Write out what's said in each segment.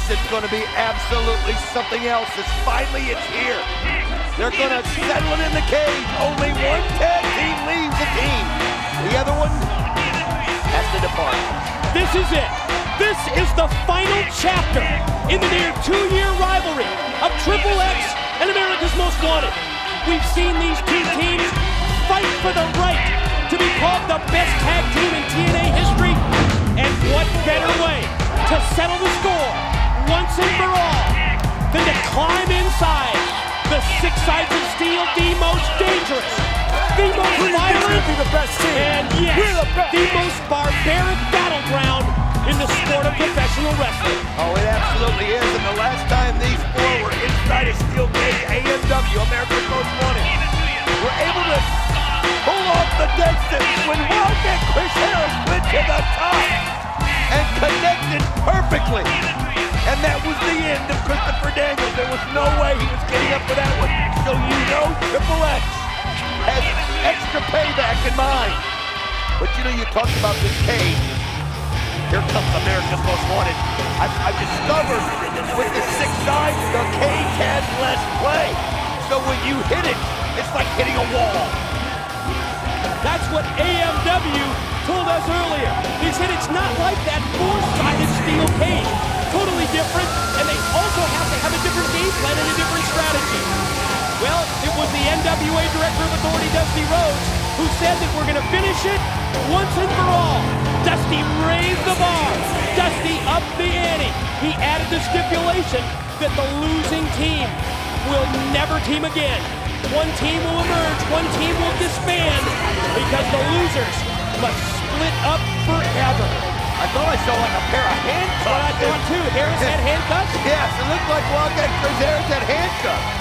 is going to be absolutely something else. Finally it's here. They're going to settle it in the cage. Only one tag team leaves the team. The other one has to depart. This is it. This is the final chapter in the near 2-year rivalry of Triple X and America's Most Wanted. We've seen these two teams fight for the right to be called the best tag team in TNA history. And what better way to settle the score once and for all than to climb inside the six sides of steel, the most dangerous, the most violent, the best team. and yes, the most barbaric battleground in the sport of professional wrestling. Oh, it absolutely is. And the last time these four were inside a steel cage, AMW, America's Most Wanted, were able to pull off the dead sentence when Wildcat Chris Harris went to the top and connected perfectly. And that was the end of Christopher Daniels. There was no way he was getting up for that one. So you know Triple X has extra payback in mind. But you know, you talked about this cage. Here comes America's Most Wanted. I've discovered with the six sides, the cage has less play. So when you hit it, it's like hitting a wall. That's what AMW told us earlier. He said it's not like that four-sided steel cage. Totally different, and they also have to have a different game plan and a different strategy. Well, it was the NWA Director of Authority, Dusty Rhodes, who said that we're going to finish it once and for all. Dusty raised the bar. Dusty upped the ante. He added the stipulation that the losing team will never team again. One team will emerge, one team will disband, because the losers must split up forever. I thought I saw like a pair of handcuffs. Well, I thought too. Harris had handcuffs? Yes, it looked like Wildcat Chris Harris had handcuffs.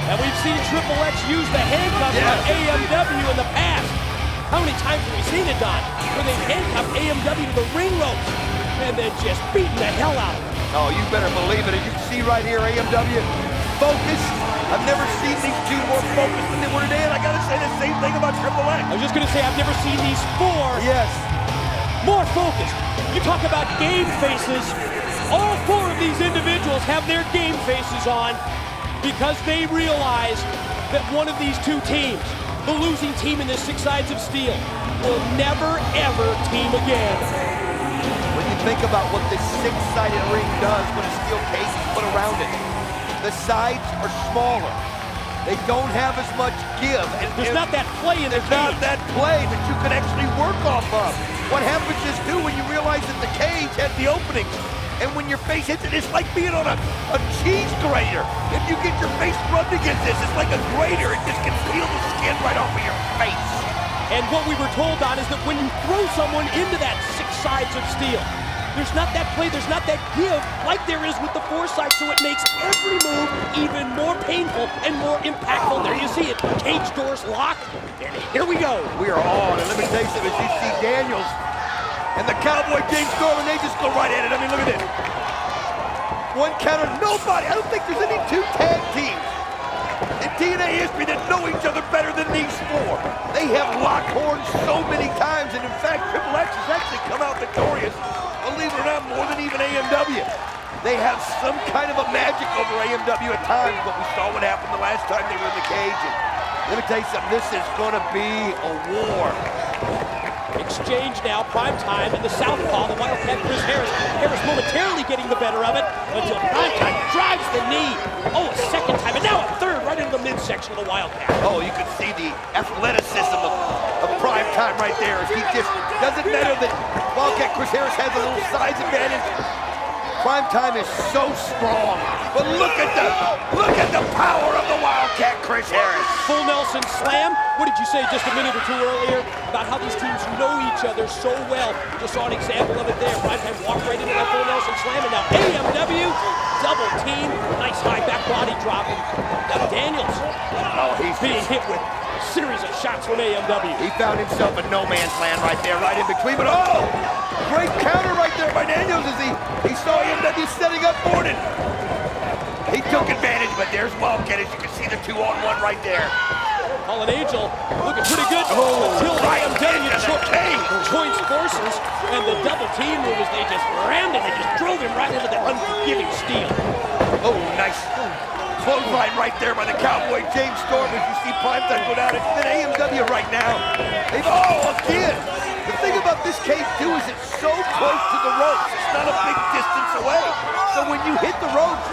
And we've seen Triple X use the handcuffs on AMW in the past. How many times have we seen it, Don? Where they handcuffed AMW to the ring ropes and then just beating the hell out of them. Oh, you better believe it. As you can see right here, AMW focused. I've never seen these two more focused than they were today, and I gotta say the same thing about Triple X. I was just gonna say, I've never seen these four more focused. You talk about game faces. All four of these individuals have their game faces on because they realize that one of these two teams, the losing team in the six sides of steel, will never, ever team again. When you think about what this six-sided ring does when a steel cage is put around it, the sides are smaller. They don't have as much give. And there's not that play in the cage. There's not that play that you can actually work off of. What happens is, too, when you realize that the cage has the opening, and when your face hits it, it's like being on a cheese grater. If you get your face rubbed against this, it's like a grater. It just can peel the skin right off of your face. And what we were told on is that when you throw someone into that six sides of steel, there's not that play, there's not that give like there is with the four sides, so it makes every move even more painful and more impactful. There you see it, cage doors lock, and here we go. We are on, and let me tell you something, as you see Daniels and the Cowboy James Storm, and they just go right at it. I mean, look at this. One counter, nobody, I don't think there's any two tag teams in TNA history that know each other better than these four. They have locked horns so many times, and in fact, Triple X has actually come out victorious, believe it or not, more than even AMW. They have some kind of a magic over AMW at times, but we saw what happened the last time they were in the cage. And let me tell you something, this is going to be a war. Exchange now, prime time, and the southpaw, the Wildcat Chris Harris. Harris momentarily getting the better of it until prime time drives the knee. Oh, a second time, and now a third right into the midsection of the Wildcat. Oh, you can see the athleticism of prime time right there. He just doesn't matter that Wildcat Chris Harris has a little size advantage. Prime time is so strong, but look at the power of the Wildcat Chris Harris. Full Nelson slam. What did you say just a minute or two earlier about how these teams know each other so well? Just saw an example of it there. Prime time walked right into that full Nelson slam, and now AMW double team. Nice high back body drop. Now Daniels, he's being hit with a series of shots from AMW. He found himself in no man's land right there, right in between. But great counter right there by Daniels as he saw AMW setting up for it. He took advantage, but there's Wildcat, as you can see the 2-on-1 right there. Fallen Angel looking pretty good until AMW joins forces, and the double team move as they just rammed him and just drove him right into the giving steel. Oh, nice clothesline right there by the Cowboy James Storm as you see Primetime go down. It's been AMW right now. Again. The thing about this cage, too, is it's so close to the ropes. It's not a big distance away. So when you hit the ropes,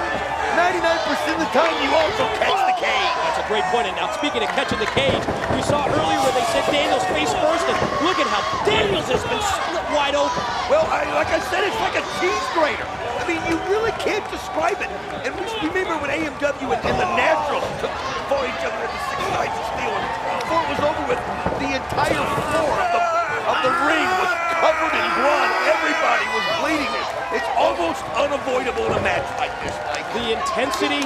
99% of the time you also catch the cage. That's a great point. And now speaking of catching the cage, we saw earlier where they said Daniels face first, and look at how Daniels has been split wide open. Well, like I said, it's like a cheese grater. I mean, you really can't describe it. And remember when AMW and the Naturals took for each other at the 6 Sides of Steel, and before it was over with, the entire floor of the ring was covered in blood. Everybody was bleeding. It's almost unavoidable in a match like this, Mike. The intensity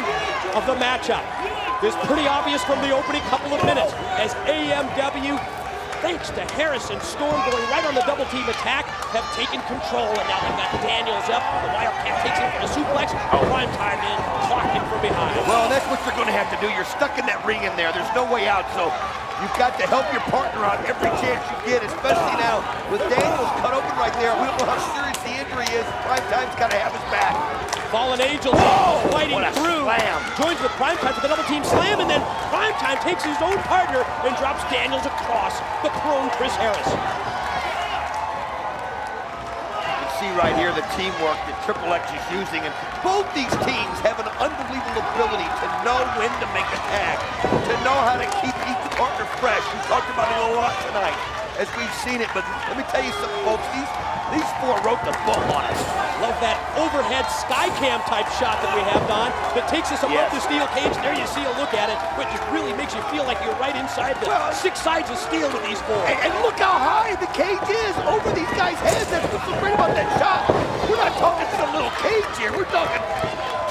of the matchup is pretty obvious from the opening couple of minutes as AMW, thanks to Harris and Storm going right on the double team attack, have taken control, and now they've got Daniels up. The Wildcat takes him for the suplex. Primetime in, clocked him from behind. Well, that's what you're going to have to do. You're stuck in that ring in there. There's no way out, so you've got to help your partner out every chance you get, especially now with Daniels cut open right there. We don't know how serious the injury is. Primetime's got to have his back. Fallen Angel fighting through. Slam. Joins with Primetime for the double team slam, and then Primetime takes his own partner and drops Daniels across the prone Chris Harris. You can see right here the teamwork that Triple X is using, and both these teams have an unbelievable ability to know when to make a tag, to know how to keep each partner fresh. We talked about it a lot tonight as we've seen it, but let me tell you something, folks. These four wrote the book on us. Love that overhead sky cam type shot that we have, Don, that takes us above the steel cage. There you see a look at it, which really makes you feel like you're right inside the 6 sides of steel with these four. And look how high the cage is over these guys' heads. That's what's so great about that shot. We're not talking some little cage here. We're talking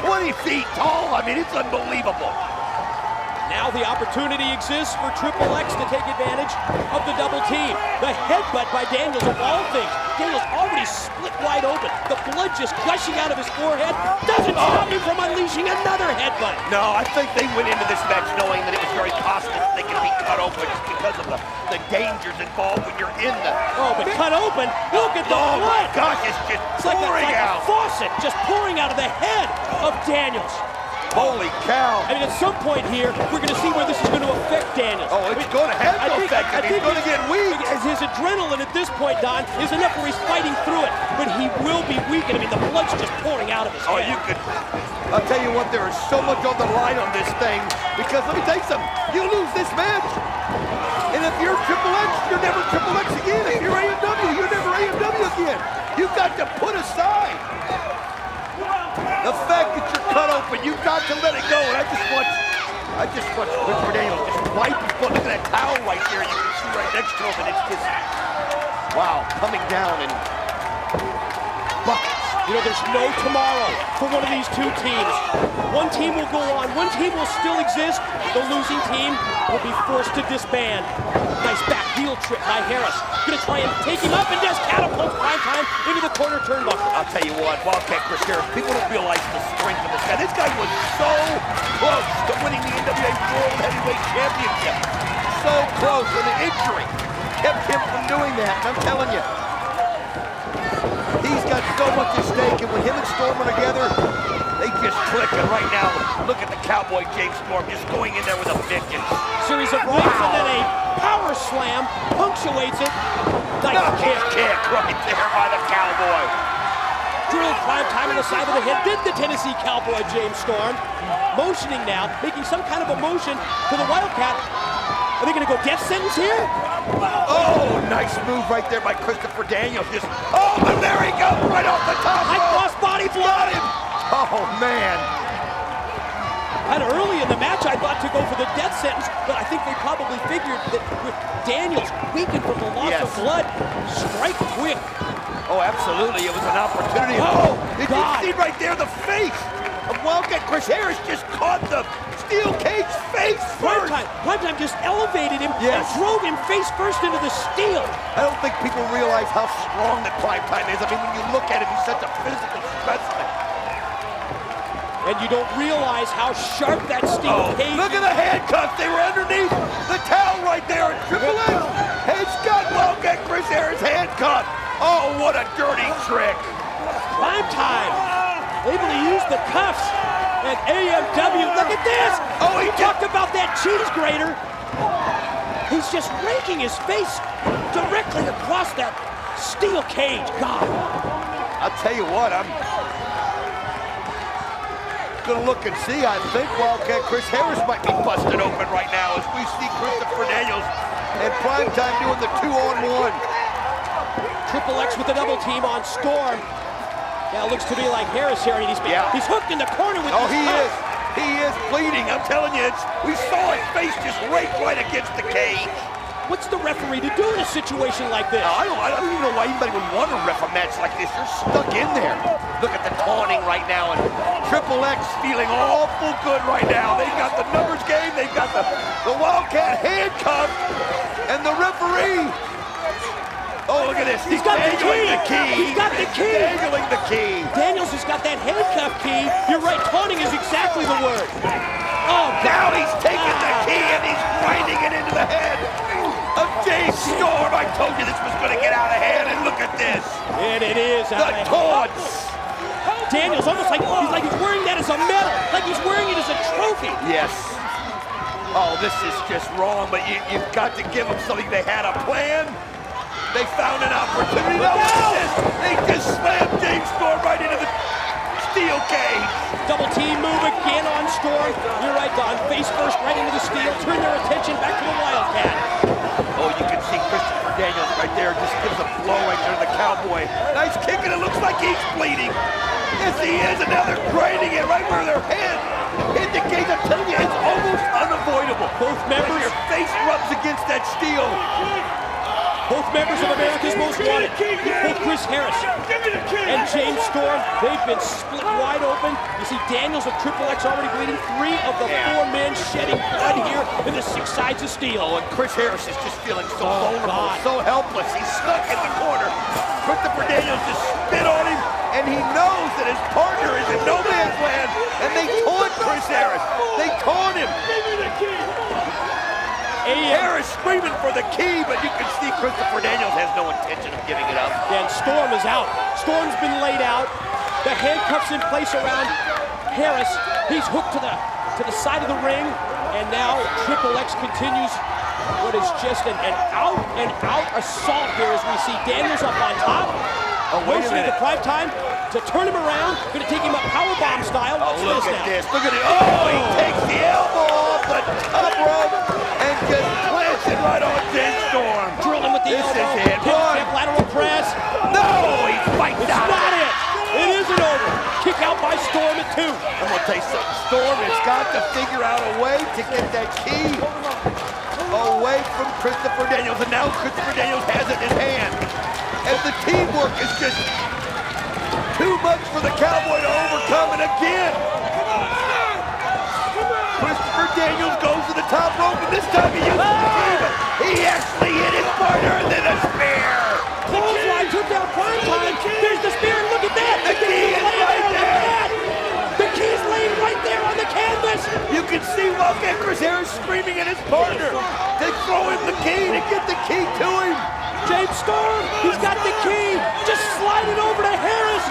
20 feet tall. I mean, it's unbelievable. Now the opportunity exists for Triple X to take advantage of the double team. The headbutt by Daniels of all things. Daniels already split wide open. The blood just gushing out of his forehead doesn't stop him from unleashing another headbutt. No, I think they went into this match knowing that it was very possible that they could be cut open just because of the dangers involved when you're in the... Oh, but cut open, look at the blood. Oh my gosh, it's just pouring out. A faucet just pouring out of the head of Daniels. Holy cow. I mean, at some point here, we're going to see where this is going to affect Daniels. Oh, it's going to have to affect him. He's going to get weak. His adrenaline at this point, Don, is enough where he's fighting through it, but he will be weakened. I mean, the blood's just pouring out of his head. I'll tell you what, there is so much on the line on this thing, because let me tell you something, you lose this match, and if you're Triple X, you're never Triple X again. If you're AMW, you're never AMW again. You've got to put aside the fact that you're cut open. You've got to let it go. And I just watched Christopher Daniels just wipe his blood. Look at that towel right there. You can see right next to him, and it's just, wow, coming down in buckets. You know, there's no tomorrow for one of these two teams. One team will go on, one team will still exist. The losing team will be forced to disband. Nice back heel trip by Harris. Gonna try and take him up and just catapult Primetime into the corner turnbuckle. I'll tell you what, Wildcat Chris Harris, people don't realize the strength of this guy. This guy was so close to winning the NWA World Heavyweight Championship. So close, and the injury kept him from doing that. And I'm telling you, he's got so much at stake, and when him and Storm are together, they just click. And right now, look at the Cowboy James Storm just going in there with a vengeance. Series of rights and then a power slam punctuates it. Nice kick right there by the Cowboy. Drilled Primetime on the side of the head. Did the Tennessee Cowboy James Storm. Motioning now, making some kind of a motion to the Wildcat. Are they going to go death sentence here? Oh, nice move right there by Christopher Daniels. And there he goes, right off the top. High cross body blow. Oh, man. Kind of early in the match, I thought to go for the death sentence, but I think they probably figured that with Daniels weakened from the loss of blood, strike quick. Oh, absolutely. It was an opportunity. Did you see right there the face of Wildcat Chris Harris just caught the steel cage face first? Primetime just elevated him and drove him face first into the steel. I don't think people realize how strong that Primetime is. I mean, when you look at him, he's such a physical specimen. And you don't realize how sharp that steel cage is. Look at the handcuffs. They were underneath the towel right there. Triple H has got Wildcat Chris Harris handcuffed. Oh, what a dirty trick. Primetime able to use the cuffs. And AMW, look at this! Oh, he talked about that cheese grater. He's just raking his face directly across that steel cage. God. I'll tell you what, I'm gonna look and see. I think Wildcat Chris Harris might be busted open right now as we see Christopher Daniels in primetime doing the 2-on-1. Triple X with the double team on Storm. Now it looks to be like Harris here, and he's hooked in the corner with he is. He is bleeding. I'm telling you, we saw his face just rake right against the cage. What's the referee to do in a situation like this? I don't even know why anybody would want to ref a match like this. You're stuck in there. Look at the taunting right now, and Triple X feeling awful good right now. They've got the numbers game. They've got the Wildcat handcuffed, and the referee. Oh, look at this. He's got the key. He's got the key. Dangling the key. Daniels has got that handcuff key. You're right, taunting is exactly the word. Oh, now he's taking the key and he's grinding it into the head of James Storm. I told you this was going to get out of hand, and look at this. And it is. The taunts. Daniels almost like he's wearing that as a medal, like he's wearing it as a trophy. Yes. Oh, this is just wrong, but you've got to give them something. They had a plan. They found an opportunity. Now look at this. They just slammed James Storm right into the steel cage. Double team move again on Storm. You're right, Don. Face first right into the steel. Turn their attention back to the Wildcat. Oh, you can see Christopher Daniels right there. Just gives a blow right there to the Cowboy. Nice kick, and it looks like he's bleeding. Yes, he is. And now they're grinding it right where their head indicates. I'm telling you, it's almost unavoidable. Both members. When your face rubs against that steel. Both members of America's Most Wanted, both Chris Harris and James Storm, they've been split wide open. You see Daniels of Triple X already bleeding. 3 of the 4 men shedding blood here in the 6 sides of steel. Oh, and Chris Harris is just feeling so vulnerable, so helpless. He's stuck in the corner. Christopher Daniels just spit on him, and he knows that his partner is in no man's land, and they taunt Chris Harris. They taunt him. Harris screaming for the key, but you can see Christopher Daniels has no intention of giving it up. And Storm is out. Storm's been laid out. The handcuffs in place around Harris. He's hooked to the side of the ring, and now Triple X continues what is just an out-and-out assault here as we see Daniels up on top. Oh, wait a minute. The prime time to turn him around. Going to take him up powerbomb style. Oh, look at this. Look at it. Oh, he takes the elbow off the top rope and just plants it right on James Storm. Drill him with the elbow. This is it. One. Lateral press. No, he's fighting out. It's not it. It isn't over. Kick out by Storm at 2. I'm going to tell you something. Storm has got to figure out a way to get that key away from Christopher Daniels. And now Christopher Daniels has it in hand. And the teamwork is just too much for the Cowboy to overcome. And again, Christopher Daniels goes to the top rope, and this time he uses the key, but he actually hit his partner, and then a spear. Clothesline took down prime time. There's the spear, and look at that. The key is right there. The key's laying right there on the canvas. You can see Wildcat Chris Harris screaming at his partner. They throw him the key to get the key to him. James Storm, he's got the key. Just slide it over to Harris.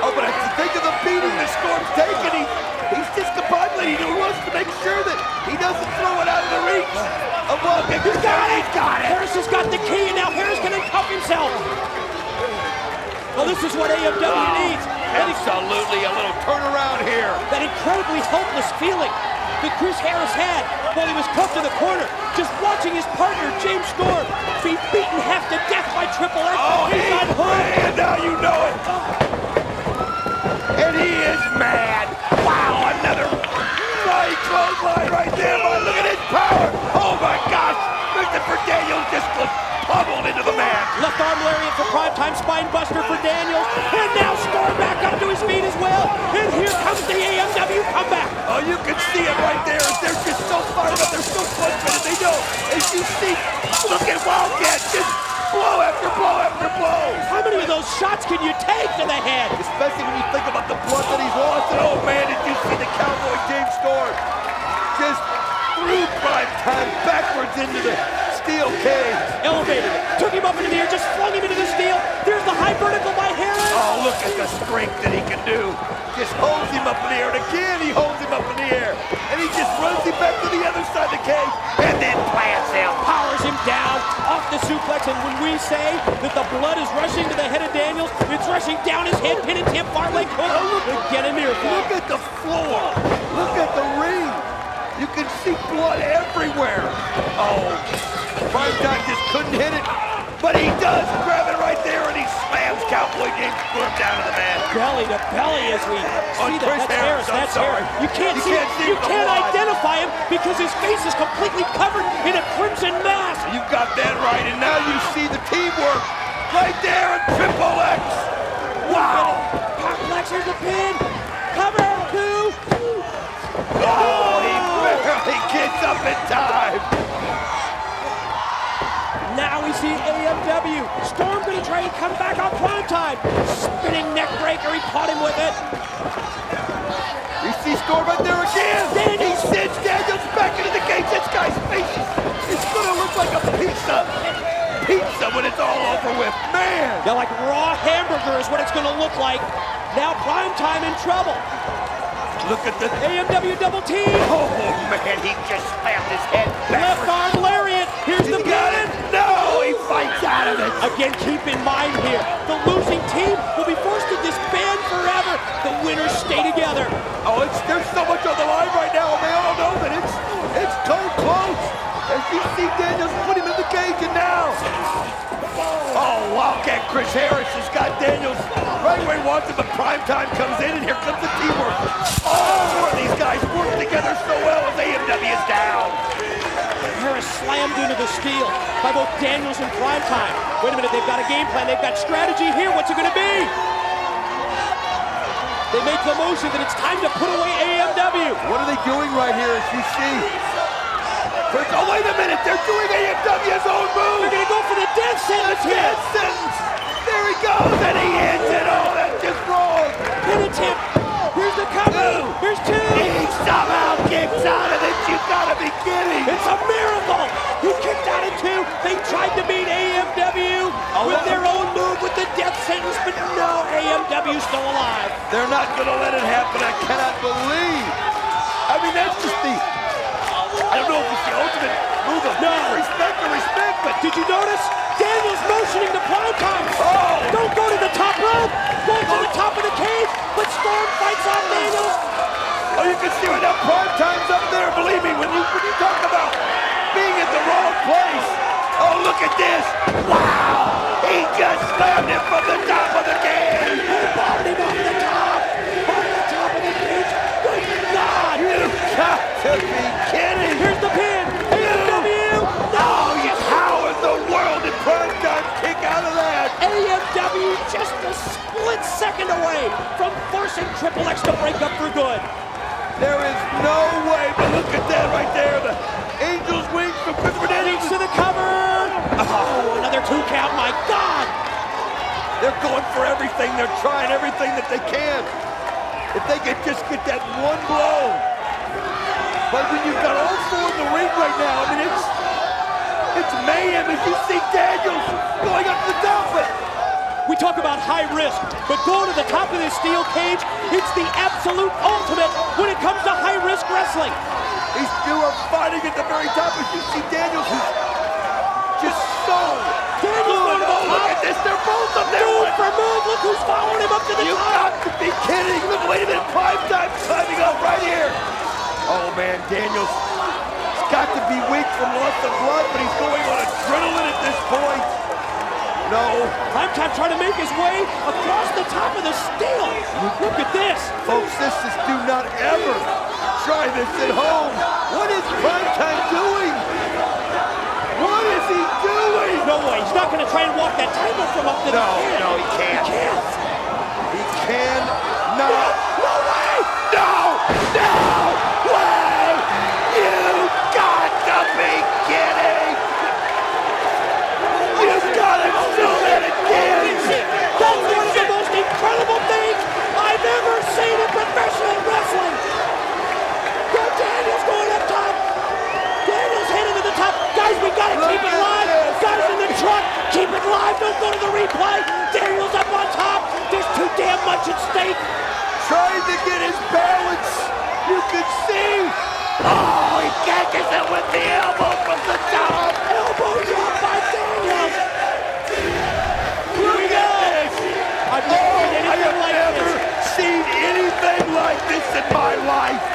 Oh, but think of the beating the Storm's taking. He's discombobulated. He wants to make sure that he doesn't throw it out of the reach of Wildcat. He's got it. Harris has got the key, and now Harris can uncuff himself. Well, this is what AMW needs. Absolutely a little turnaround here. That incredibly helpless feeling that Chris Harris had while he was cuffed in the corner, just watching his partner, James Storm, be beaten half to death by Triple X. Oh, he's mad. Now you know it. And he is mad. Wow, another right clothesline right there. Boy, look at his power. Oh, my gosh. Christopher Daniels just was pummeled into the mat. Left arm lariat for primetime, spine buster for Daniels. And now Storm back up to his feet as well. And here comes the AMW comeback. Oh, you can see it right there. They're just so fired up. They're so frustrated. They know. As you see, look at Wildcat just blow after blow after blow. How many of those shots can you take to the head? Especially when you think about the blood that he's lost. And oh, man, did you see the Cowboy James Storm just threw prime time backwards into the steel cage. Elevated it, took him up into the air, just flung him into the steel. There's the high vertical by Harris. Oh, look at the strength that he can do. Just holds him up in the air, and again he holds him up in the air. And he just runs him back to the other side of the cage, and then plants him. Powers him down off the suplex, and when we say that the blood is rushing to the head of Daniels, it's rushing down his head, pin and tip, far leg hook. Get a near fall. Look at the floor. Look at the ring. You can see blood everywhere. Oh, Primetime just couldn't hit it, but he does grab it right there, and he slams Cowboy James Storm down to the mat. Belly to belly as we see that. That's Harris. That's Harris. You can't see him. You can't identify him because his face is completely covered in a crimson mask. You got that right, and now you see the teamwork right there in Triple X. Wow. Complex, here's the pin. Cover two. Oh, he barely gets up in time. Now we see AMW. Storm gonna try and come back on Primetime. Spinning neck breaker, he caught him with it. You see Storm right there again. He sends Daniels back into the cage. This guy's face is gonna look like a pizza when it's all over with. Man. Yeah, like raw hamburger is what it's gonna look like. Now Primetime in trouble. Look at the AMW double team. Oh man, he just slammed his head Left backwards. arm lariat. Here's the Got pin. it. No, he fights out of it. Again, keep in mind here, the losing team will be forced to disband forever. The winners stay together. Oh, there's so much on the line right now, and they all know that it's so close. As you see Daniels put him in the cage, and now, oh, Wildcat Chris Harris has got Daniels right where he wants him, but Primetime comes in, and here comes the teamwork. All four of these guys work together so well as AMW is down. Harris slammed into the steel by both Daniels and Primetime. Wait a minute, they've got a game plan, they've got strategy here. What's it gonna be? They make the motion that it's time to put away AMW. What are they doing right here as you see? Oh, wait a minute, they're doing AMW's own move. They're gonna go for the death sentence here. Death sentence. There he goes, and he ends it. Oh, that's just wrong. Pin attempt. Here's the cover. Here's two. He somehow kicks out of it. You gotta be kidding. It's a miracle. He kicked out at two. They tried to beat AMW with their own move with the death sentence, but no, AMW's still alive. They're not gonna let it happen. I cannot believe. I mean, that's just I don't know if it's the ultimate move of respect, but did you notice? Daniels motioning to Primetime. Oh! Don't go to the top rope. Go to the top of the cage. But Storm fights off Daniels. Oh, you can see right now Primetime's up there. Believe me, when you talk about being at the wrong place. Oh, look at this. Wow! He just slammed him from the top of the cage. He bought him off the top. Off the top of the cage. Good God. You got to be kidding. Here's the pin. AMW. No. How in the world did Primetime kick out of that? AMW just a split second away from forcing Triple X to break up for good. There is no way, but look at that right there. The Angel's wings from Christopher Daniels. To the cover. Oh, another 2 count. My God. They're going for everything. They're trying everything that they can. If they could just get that one blow. But when you've got all four in the ring right now, I mean, it's mayhem as you see Daniels going up to the top. But we talk about high risk, but going to the top of this steel cage, it's the absolute ultimate when it comes to high risk wrestling. These two are fighting at the very top as you see Daniels, who's just so good. Oh, look at this. They're both up there. Move for move. Look who's following him up to the top. You got to be kidding. Look, wait a minute. Primetime climbing up right here. Oh, man, Daniels has got to be weak from loss of blood, but he's going on adrenaline at this point. No. Primetime trying to make his way across the top of the steel. Look at this. Folks, do not ever try this at home. What is Primetime doing? What is he doing? No way. He's not going to try and walk that title from up to the pin. No, he can't. He can't. He cannot. No way. No! No way! You got to be kidding! You got to do that again! That's one of the most incredible things I've ever seen in professional wrestling! Go Daniels going up top! Daniels headed to the top! Guys, we got to keep it the replay. Daniels up on top. There's too damn much at stake. Trying to get his balance. You can see. Oh, he catches it with the elbow from the top. Elbow drop by Daniels. Look at this. I've never seen I anything have like never this. seen anything like this in my life.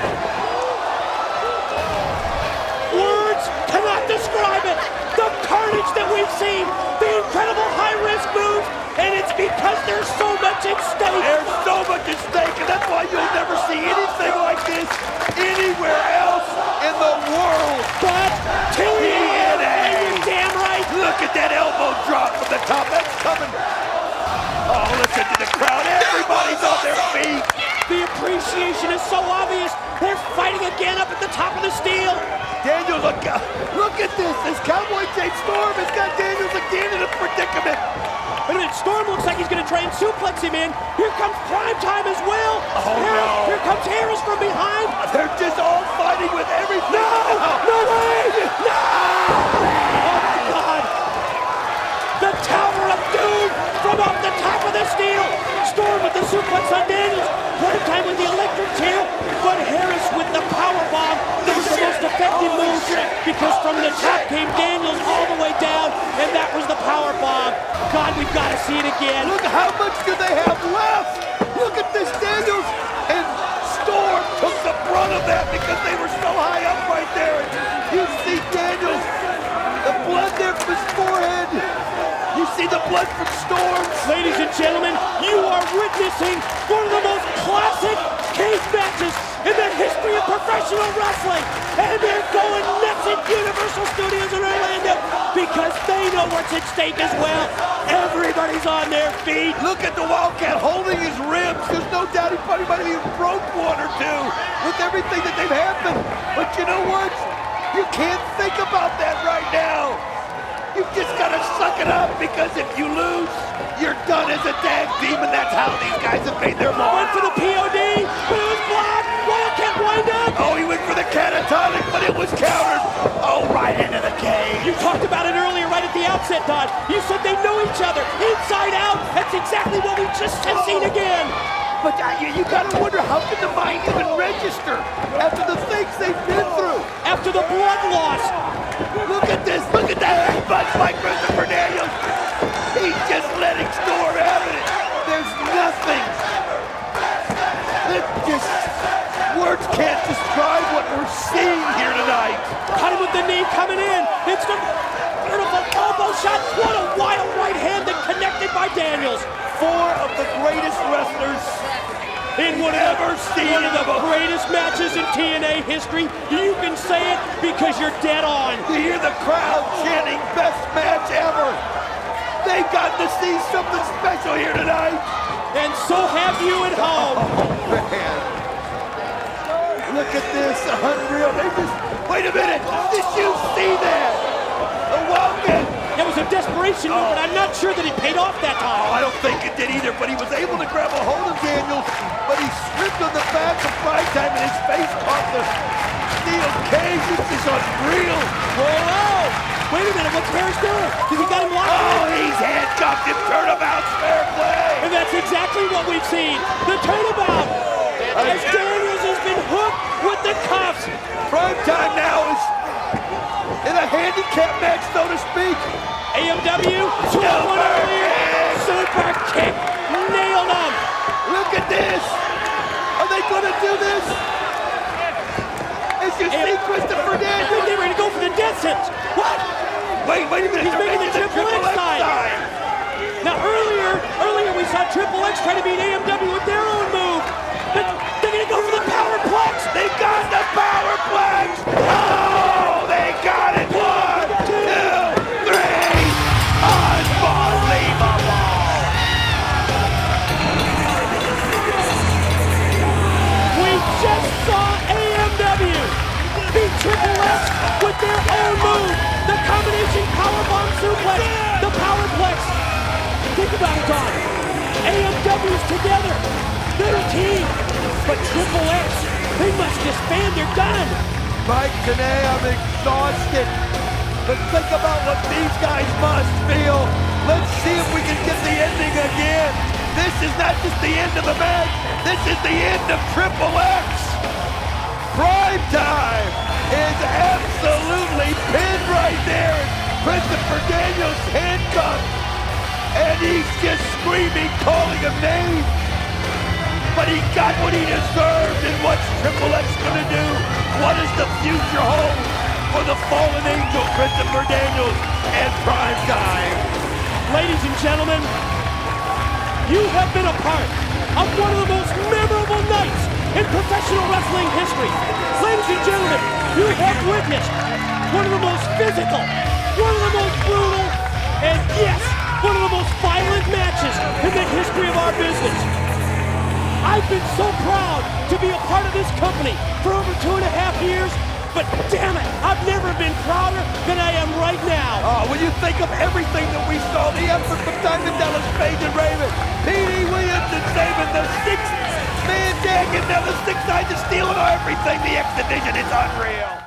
Words cannot describe it. The carnage that we've seen, the incredible high-risk moves, and it's because there's so much at stake. There's so much at stake, and that's why you'll never see anything like this anywhere else in the world. But TNA, TNA. you're damn right. Look at that elbow drop from the top. That's coming. Oh, listen to the crowd. Everybody's on their feet. The appreciation is so obvious. They're fighting again up at the top of the steel. Daniels, look at this. This Cowboy Jade Storm has got Daniels again in a predicament. Wait a minute, Storm looks like he's going to try and suplex him in. Here comes Prime Time as well. Oh, no. Here comes Harris from behind. They're just all fighting with everything. No way! No! Oh my God! The Tower of Doom from off the top of the steel. Storm with the suplex on Daniels. Prime Time with the electric chair, but Harris with the power bomb. It was the most effective move because from the top came Daniels all the way down, and that was the power bomb. God, we've got to see it again. Look, how much do they have left? Look at this, Daniels and Storm took the brunt of that because they were so high up right there. You see Daniels, the blood there from his forehead. You see the blood from Storm. Ladies and gentlemen, you are witnessing one of the most classic cage matches in the history of professional wrestling. And they're going nuts at Universal Studios in Orlando because they know what's at stake as well. Everybody's on their feet. Look at the Wildcat holding his ribs. There's no doubt he probably might have even broke one or two with everything that they've happened. But you know what? You can't think about that right now. You've just got to suck it up because if you lose, you're done as a tag team, and that's how these guys have made their mark. Went for the POD, but it was blocked. Wildcat wind up. Oh, he went for the catatonic, but it was countered. Oh, right into the cage. You talked about it earlier right at the outset, Don. You said they know each other inside out. That's exactly what we just have seen again. But you got to wonder, how can the mind even register after the things they've been through? After the blood loss. Look at this. Look at that headbutt by Christopher Daniels. He's just letting Storm have it. There's nothing. Words can't describe what we're seeing here tonight. Cut him with the knee coming in. It's the beautiful elbow shot. What a wild right hand that connected by Daniels. Four of the greatest wrestlers In one of the greatest matches in TNA history. You can say it because you're dead on. You hear the crowd chanting, best match ever. They've got to see something special here tonight. And so have you at home. Oh, man. Look at this, unreal. Wait a minute, did you see that? The Wildcat. It was a desperation move, but I'm not sure that it paid off that time. Oh, I don't think it did either, but he was able to grab a hold of Daniels, but he slipped on the back of Prime Time and his face caught the steel cage. This is unreal. Whoa! Wait a minute, what's Harris doing? Did he got him locked? Oh, he's handcuffed him. Turnabout's fair play. And that's exactly what we've seen. The turnabout. As Daniels has been hooked with the cuffs. Prime Time now is in a handicap match, so to speak. AMW, 2-1 earlier. Super kick. Nailed him. Look at this. Are they going to do this? As you see Christopher I think Daniels. they were going to go for the death sentence. What? Wait a minute. He's They're making the Triple X sign. Now earlier we saw Triple X try to beat AMW with their own move. But they're going to go for the Powerplex. They got the Powerplex. Oh, they got it. 1, 2, 3. Unbelievable. We just saw AMW beat Triple X with their own move. The combination powerbomb suplex, the Powerplex. Think about it, Don. AMW's together. They're a team. But Triple X, they must disband. They're done. Mike, today I'm exhausted. But think about what these guys must feel. Let's see if we can get the ending again. This is not just the end of the match. This is the end of Triple X. Prime Time is absolutely pinned right there. Christopher Daniels handcuffed. And he's just screaming, calling him names. But he got what he deserved. And what's Triple X gonna do? What does the future hold for the fallen angel, Christopher Daniels, and Prime Time? Ladies and gentlemen, you have been a part of one of the most memorable nights in professional wrestling history. Ladies and gentlemen, you have witnessed one of the most physical, one of the most brutal, and yes, one of the most violent matches in the history of our business. I've been so proud to be a part of this company for over 2.5 years, but damn it, I've never been prouder than I am right now. When you think of everything that we saw, the effort from Diamond Dallas Page and Raven, P.D. Williams and Saban, the six-man tag, and now the six-sided steel and everything, the X Division, it's unreal.